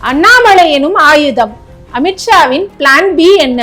அண்ணாமலை எனும் ஆயுதம். அமித்ஷாவின் plan B என்ன?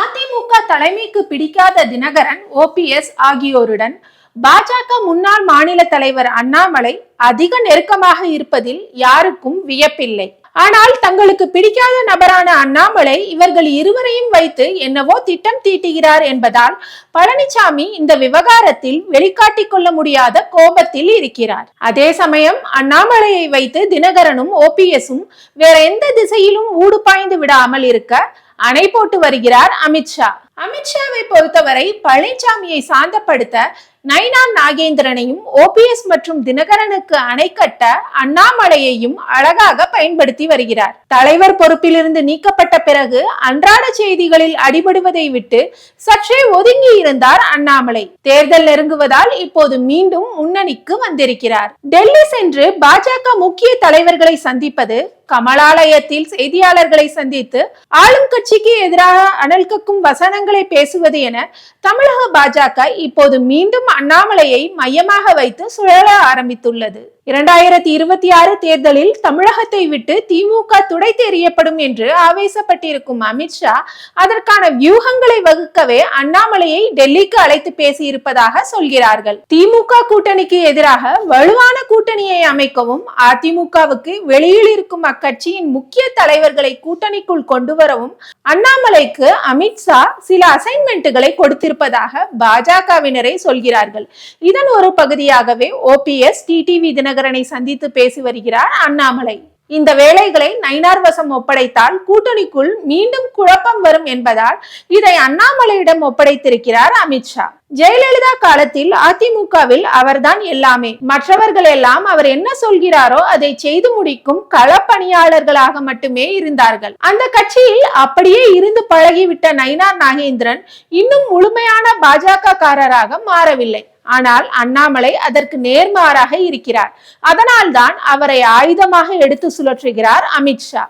அதிமுக தலைமைக்கு பிடிக்காத தினகரன், ஓபிஎஸ் ஆகியோருடன் பாஜக முன்னாள் மாநில தலைவர் அண்ணாமலை அதிக நெருக்கமாக இருப்பதில் யாருக்கும் வியப்பில்லை. ஆனால் தங்களுக்கு பிடிக்காத நபரான அண்ணாமலை இவர்கள் இருவரையும் வைத்து என்னவோ திட்டம் தீட்டுகிறார் என்பதால் பழனிசாமி இந்த விவகாரத்தில் வெளிக்காட்டிக் கொள்ள முடியாத கோபத்தில் இருக்கிறார். அதே சமயம் அண்ணாமலையை வைத்து தினகரனும் ஓபிஎஸும் வேற எந்த திசையிலும் ஊடு பாய்ந்து விடாமல் இருக்க அணை போட்டு வருகிறார் அமித்ஷா. அமித்ஷாவை பொறுத்தவரை பழனிசாமியை சாந்தப்படுத்த நயினார் நாகேந்திரனையும் ஓபிஎஸ் மற்றும் தினகரனுக்கு அணை கட்ட அண்ணாமலையையும் அழகாக பயன்படுத்தி வருகிறார். தலைவர் பொறுப்பிலிருந்து நீக்கப்பட்ட பிறகு அன்றாட செய்திகளில் அடிபடுவதை விட்டு சற்றே ஒதுங்கி இருந்தார் அண்ணாமலை. தேர்தல் நெருங்குவதால் இப்போது மீண்டும் முன்னணிக்கு வந்திருக்கிறார். டெல்லி சென்று பாஜக முக்கிய தலைவர்களை சந்திப்பது, கமலாலயத்தில் செய்தியாளர்களை சந்தித்து ஆளும் கட்சிக்கு எதிராக அனல் கக்கும் வசனங்களை பேசுவது என தமிழக பாஜக இப்போது மீண்டும் அண்ணாமலையை மையமாக வைத்து சுழல ஆரம்பித்துள்ளது. 2026 தேர்தலில் தமிழகத்தை விட்டு திமுக துடைத்து எறியப்படும் என்று ஆவேசப்பட்டிருக்கும் அமித்ஷா அதற்கான வியூகங்களை வகுக்கவே அண்ணாமலையை டெல்லிக்கு அழைத்து பேசி இருப்பதாக சொல்கிறார்கள். திமுக கூட்டணிக்கு எதிராக வலுவான கூட்டணியை அமைக்கவும், அதிமுகவுக்கு வெளியில் இருக்கும் அக்கட்சியின் முக்கிய தலைவர்களை கூட்டணிக்குள் கொண்டு வரவும் அண்ணாமலைக்கு அமித்ஷா சில அசைன்மெண்ட்டுகளை கொடுத்திருப்பதாக பாஜகவினரை சொல்கிறார்கள். இதன் ஒரு பகுதியாகவே ஓபிஎஸ், டிடிவி தினகரனை சந்தித்து பேசி வருகிறார் அண்ணாமலை. இந்த வேலைகளை நயினார் வசம் ஒப்படைத்தால் கூட்டணிக்குள் மீண்டும் குழப்பம் வரும் என்பதால் இதை அண்ணாமலையிடம் ஒப்படைத்திருக்கிறார் அமித்ஷா. ஜெயலலிதா காலத்தில் அதிமுகவில் அவர்தான் எல்லாமே, மற்றவர்கள் எல்லாம் அவர் என்ன சொல்கிறாரோ அதை செய்து முடிக்கும் களப்பணியாளர்களாக மட்டுமே இருந்தார்கள். அந்த கட்சியில் அப்படியே இருந்து பழகிவிட்ட நயினார் நாகேந்திரன் இன்னும் முழுமையான பாஜக காரராக மாறவில்லை. ஆனால் அண்ணாமலை அதற்கு நேர்மாறாக இருக்கிறார். அதனால்தான் அவரை ஆயுதமாக எடுத்து சுழற்றுகிறார் அமித்ஷா.